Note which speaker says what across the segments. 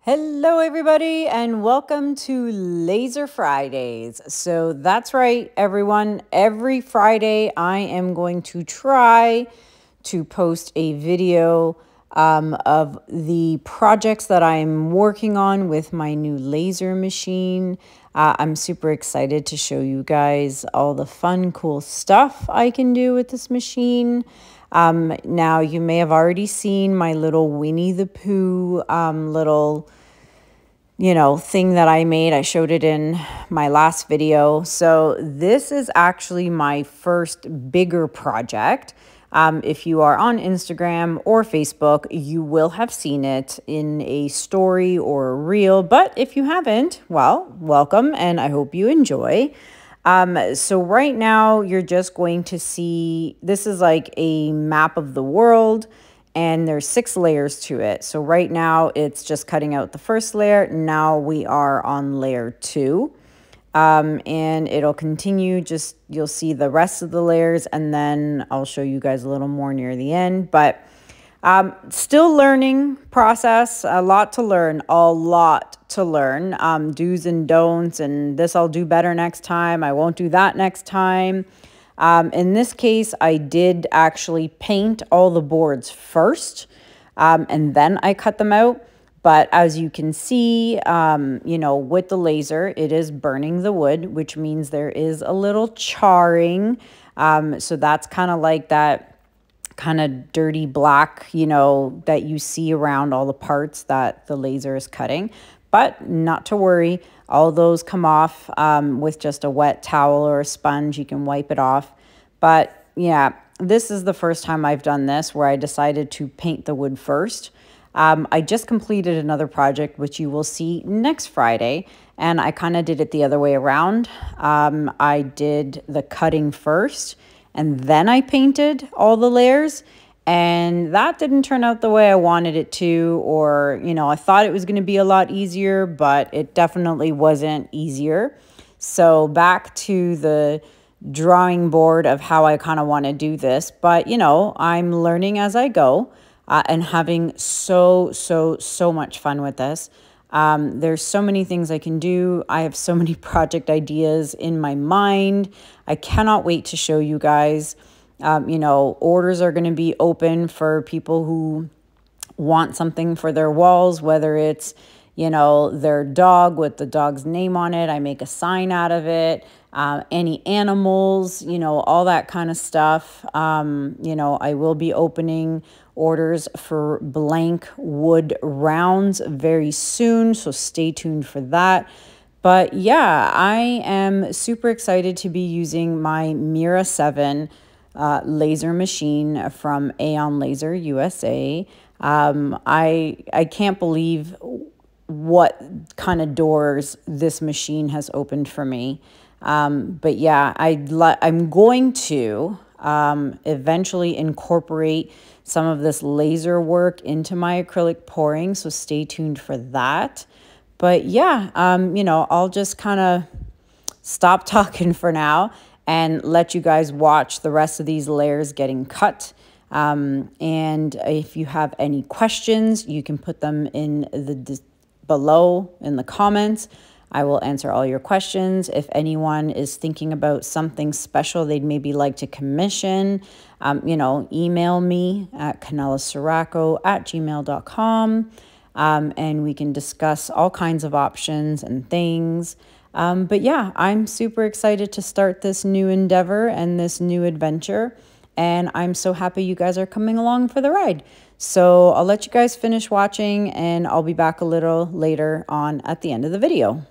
Speaker 1: Hello, everybody, and welcome to Laser Fridays. So that's right, everyone. Every Friday, I am going to try to post a video of the projects that I'm working on with my new laser machine. I'm super excited to show you guys all the fun, cool stuff I can do with this machine. Now, you may have already seen my little Winnie the Pooh little thing that I made. I showed it in my last video. So this is actually my first bigger project. If you are on Instagram or Facebook, you will have seen it in a story or a reel. But if you haven't, well, welcome, and I hope you enjoy. So right now you're just going to see, this is like a map of the world, and there's 6 layers to it. So right now it's just cutting out the first layer. Now we are on layer 2. And it'll continue, just you'll see the rest of the layers, and then I'll show you guys a little more near the end. But still learning process, a lot to learn, do's and don'ts, and this I'll do better next time, I won't do that next time. In this case, I did actually paint all the boards first, and then I cut them out. But as you can see, with the laser, it is burning the wood, which means there is a little charring. So that's kind of like that kind of dirty black, that you see around all the parts that the laser is cutting. But not to worry, all those come off with just a wet towel or a sponge. You can wipe it off. But yeah, this is the first time I've done this where I decided to paint the wood first. I just completed another project, which you will see next Friday, and I kind of did it the other way around. I did the cutting first, and then I painted all the layers, and that didn't turn out the way I wanted it to, or, I thought it was going to be a lot easier, but it definitely wasn't easier. So back to the drawing board of how I kind of want to do this, but, I'm learning as I go. And having so much fun with this. There's so many things I can do. I have so many project ideas in my mind. I cannot wait to show you guys. Orders are going to be open for people who want something for their walls, whether it's, their dog with the dog's name on it. I make a sign out of it. Any animals, all that kind of stuff. I will be opening orders for blank wood rounds very soon, so stay tuned for that. But yeah, I am super excited to be using my Mira 7 laser machine from Aeon Laser USA. I can't believe what kind of doors this machine has opened for me. But yeah, I'm going to eventually incorporate some of this laser work into my acrylic pouring, so stay tuned for that. But yeah, I'll just kind of stop talking for now and let you guys watch the rest of these layers getting cut. And if you have any questions, you can put them in below in the comments. I will answer all your questions. If anyone is thinking about something special they'd maybe like to commission, email me at kanellaciraco@gmail.com, and we can discuss all kinds of options and things. But yeah, I'm super excited to start this new endeavor and this new adventure, and I'm so happy you guys are coming along for the ride. So I'll let you guys finish watching, and I'll be back a little later on at the end of the video.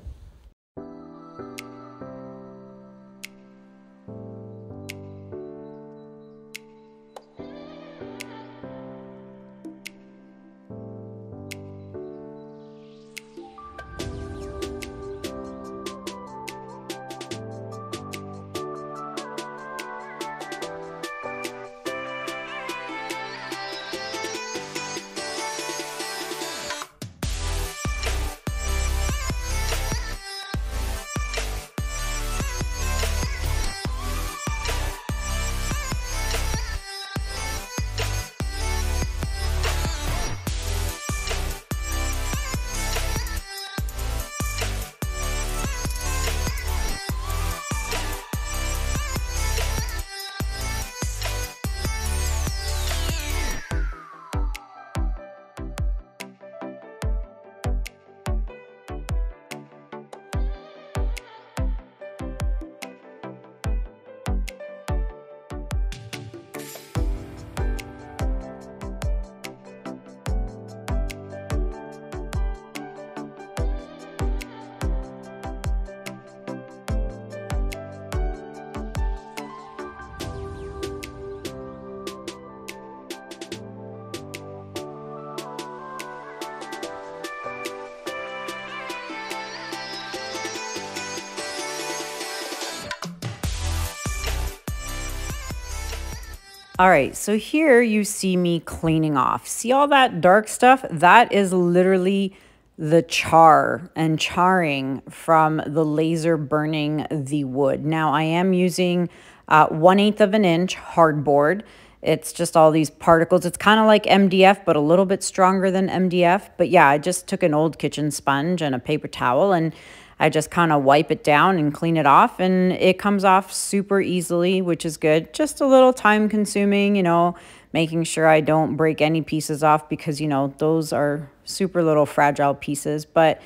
Speaker 1: All right, so here you see me cleaning off. See all that dark stuff? That is literally the char and charring from the laser burning the wood. Now I am using 1/8 of an inch hardboard. It's just all these particles. It's kind of like MDF, but a little bit stronger than MDF. But yeah, I just took an old kitchen sponge and a paper towel, and I just kind of wipe it down and clean it off, and it comes off super easily, which is good. Just a little time consuming, you know, making sure I don't break any pieces off because, you know, those are super little fragile pieces. But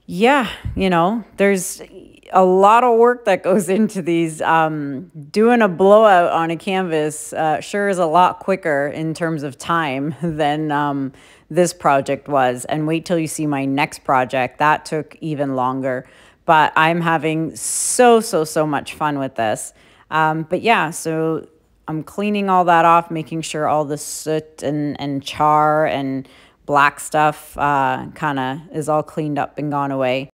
Speaker 1: yeah, you know, there's a lot of work that goes into these. Doing a blowout on a canvas sure is a lot quicker in terms of time than this project was. And wait till you see my next project. That took even longer. But I'm having so much fun with this. But yeah, so I'm cleaning all that off, making sure all the soot and char and black stuff kind of is all cleaned up and gone away.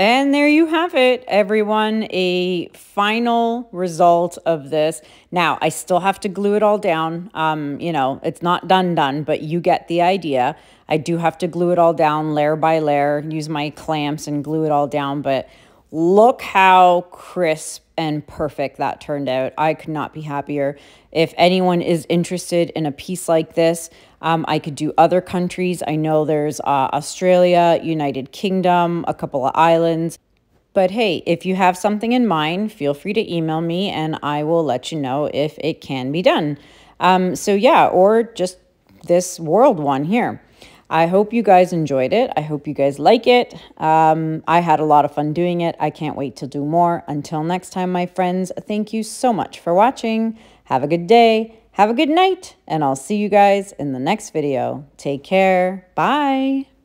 Speaker 1: And there you have it, everyone, a final result of this. Now, I still have to glue it all down. You know, it's not done, but you get the idea. I do have to glue it all down layer by layer, use my clamps and glue it all down, but look how crisp and perfect that turned out. I could not be happier. If anyone is interested in a piece like this, I could do other countries. I know there's Australia, United Kingdom, a couple of islands. But hey, if you have something in mind, feel free to email me and I will let you know if it can be done. So yeah, or just this world one here. I hope you guys enjoyed it. I hope you guys like it. I had a lot of fun doing it. I can't wait to do more. Until next time, my friends, thank you so much for watching. Have a good day. Have a good night. And I'll see you guys in the next video. Take care. Bye.